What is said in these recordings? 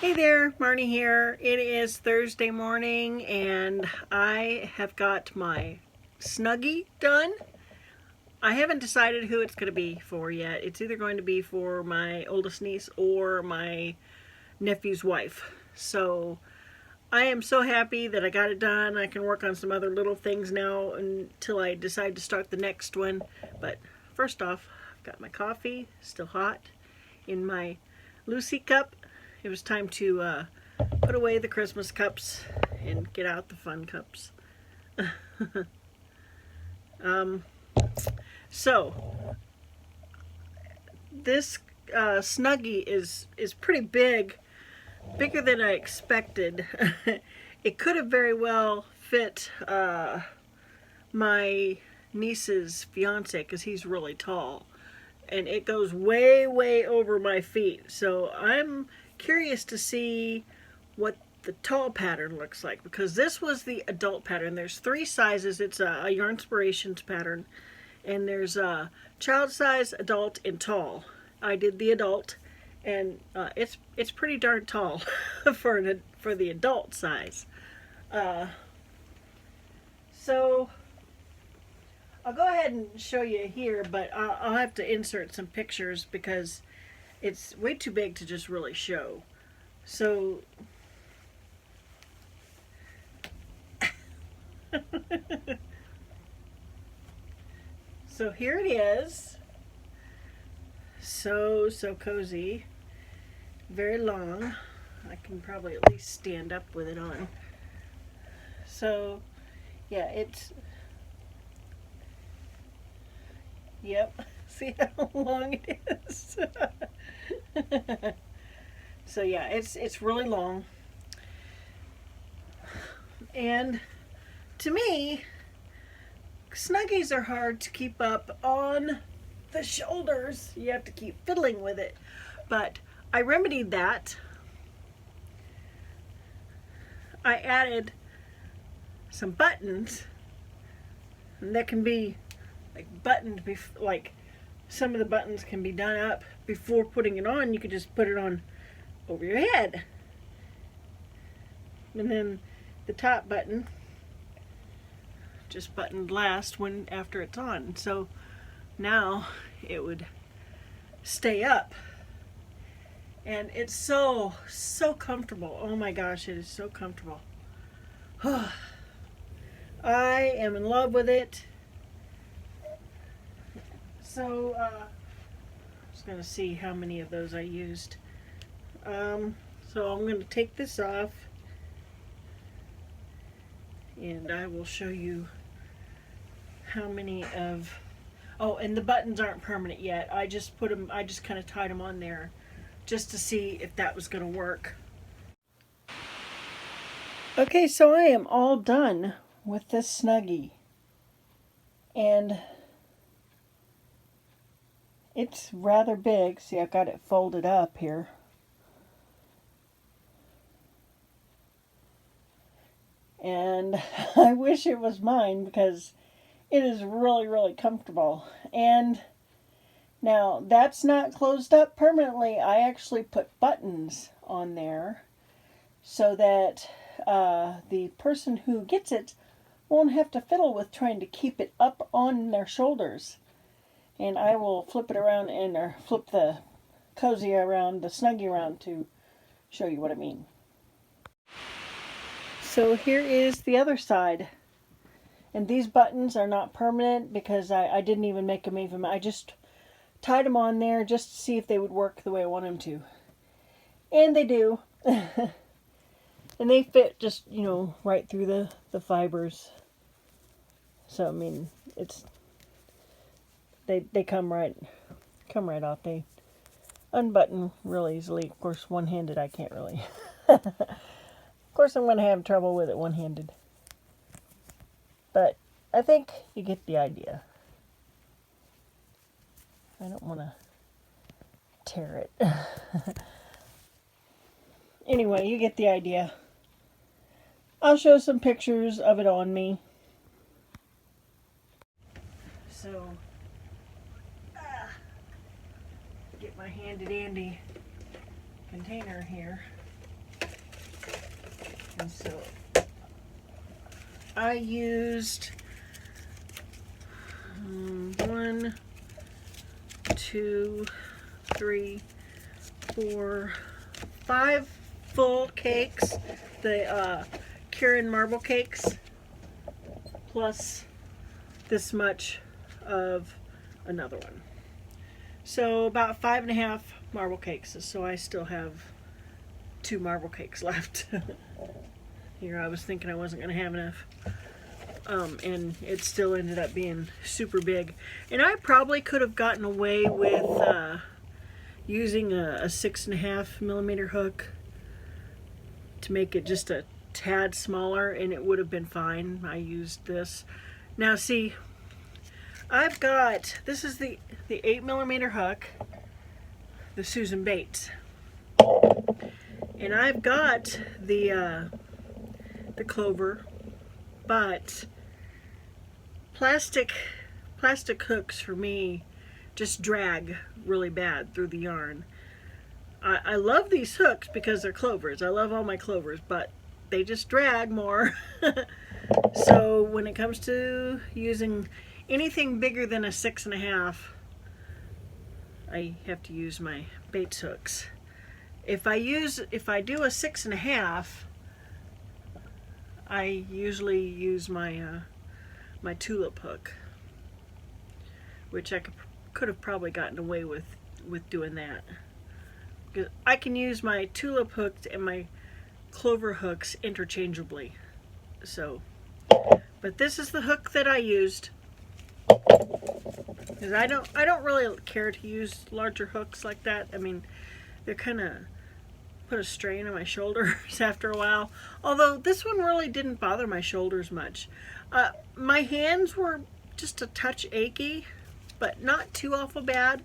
Hey there, Marnie here. It is Thursday morning and I have got my Snuggie done. I haven't decided who it's going to be for yet. It's either going to be for my oldest niece or my nephew's wife. So I am so happy that I got it done. I can work on some other little things now until I decide to start the next one. But first off, I've got my coffee, still hot, in my Lucy cup. It was time to put away the Christmas cups and get out the fun cups. um, so this Snuggie is pretty big, bigger than I expected. It could have very well fit my niece's fiance because he's really tall, and it goes way over my feet. So I'm curious to see what the tall pattern looks like, because this was the adult pattern. There's three sizes. It's a Yarnspirations pattern, and there's a child size, adult, and tall. I did the adult, and it's pretty darn tall for the adult size. So I'll go ahead and show you here, but I'll have to insert some pictures because it's way too big to just really show. So so here it is. So cozy, very long. I can probably at least stand up with it on. So yeah, yep. See how long it is? So yeah, it's really long. And to me, Snuggies are hard to keep up on the shoulders. You have to keep fiddling with it. But I remedied that. I added some buttons, and that can be like buttoned, like some of the buttons can be done up before putting it on. You could just put it on over your head, and then the top button just buttoned last when after it's on. So now it would stay up, and it's so comfortable. Oh my gosh, it is so comfortable. I am in love with it. So I was going to see how many of those I used. So I'm going to take this off, and I will show you how many of... Oh, and the buttons aren't permanent yet. I just put them, I just kind of tied them on there just to see if that was going to work. Okay, so I am all done with this Snuggie, and it's rather big. See, I've got it folded up here. And I wish it was mine because it is really comfortable. And now that's not closed up permanently. I actually put buttons on there so that the person who gets it won't have to fiddle with trying to keep it up on their shoulders. And I will flip it around or flip the cozy around, the Snuggie around, to show you what I mean. So here is the other side. And these buttons are not permanent because I didn't even make them even. I just tied them on there just to see if they would work the way I want them to. And they do. And they fit just, you know, right through the fibers. So I mean, it's they come right off. They unbutton real easily. Of course, one-handed I can't really. Of course, I'm going to have trouble with it one-handed. But I think you get the idea. I don't want to tear it. Anyway, you get the idea. I'll show some pictures of it on me. So, get my handy dandy container here. And so I used 1, 2, 3, 4, 5 full cakes, the Kirin marble cakes, plus this much of another one. So about 5.5 marble cakes. So I still have 2 marble cakes left. Here I was thinking I wasn't going to have enough. And it still ended up being super big. And I probably could have gotten away with using a 6.5 millimeter hook to make it just a tad smaller, and it would have been fine. I used this. Now see, I've got, this is the 8 millimeter hook, the Susan Bates, and I've got the clover, but plastic hooks for me just drag really bad through the yarn. I love these hooks because they're clovers. I love all my clovers, but they just drag more. So when it comes to using anything bigger than a 6.5, I have to use my Bates hooks. If I do a 6.5, I usually use my my tulip hook, which I could have probably gotten away with doing that. Because I can use my tulip hooks and my clover hooks interchangeably. So, but this is the hook that I used. Because I don't really care to use larger hooks like that. I mean, they're kind of put a strain on my shoulders after a while. Although this one really didn't bother my shoulders much. My hands were just a touch achy, but not too awful bad.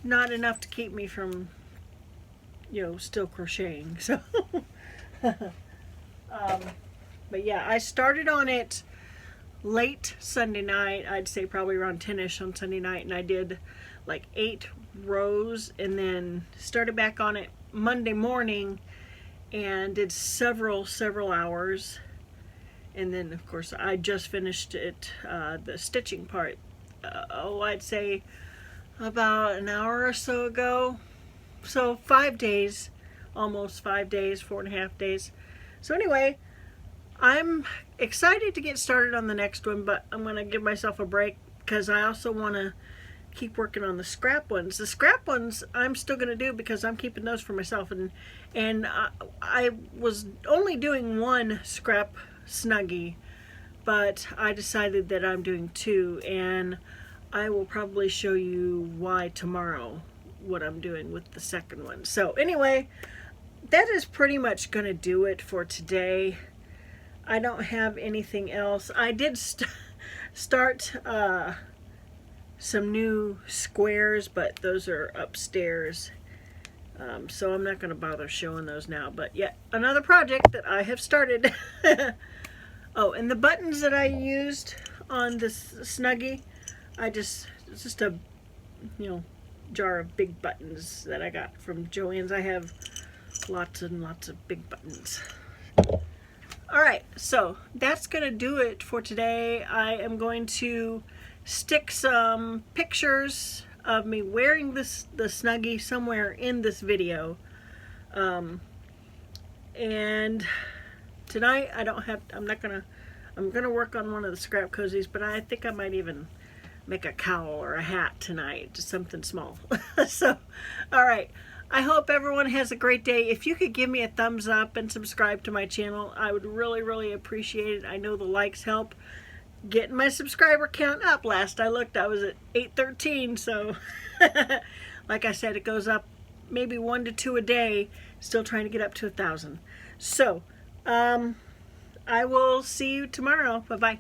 Not enough to keep me from, you know, still crocheting. So, but yeah, I started on it late Sunday night. I'd say probably around 10ish on Sunday night, and I did like 8 rows, and then started back on it Monday morning and did several hours. And then of course I just finished it, the stitching part, I'd say about an hour or so ago. So 5 days, almost 5 days, 4.5 days. So anyway, I'm excited to get started on the next one, but I'm going to give myself a break because I also want to keep working on the scrap ones. The scrap ones I'm still going to do because I'm keeping those for myself, and I was only doing 1 scrap snuggie, but I decided that I'm doing 2, and I will probably show you why tomorrow, what I'm doing with the second one. So anyway, that is pretty much going to do it for today. I don't have anything else. I did start some new squares, but those are upstairs, so I'm not going to bother showing those now. But yet another project that I have started. Oh, and the buttons that I used on this snuggie, it's just a, you know, jar of big buttons that I got from Joann's. I have lots and lots of big buttons. Alright, so that's going to do it for today. I am going to stick some pictures of me wearing the snuggie somewhere in this video. And tonight I'm gonna work on one of the scrap cozies, but I think I might even make a cowl or a hat tonight, just something small. So, alright. I hope everyone has a great day. If you could give me a thumbs up and subscribe to my channel, I would really appreciate it. I know the likes help getting my subscriber count up. Last I looked, I was at 813, so like I said, it goes up maybe 1 to 2 a day, still trying to get up to 1,000. So, I will see you tomorrow. Bye-bye.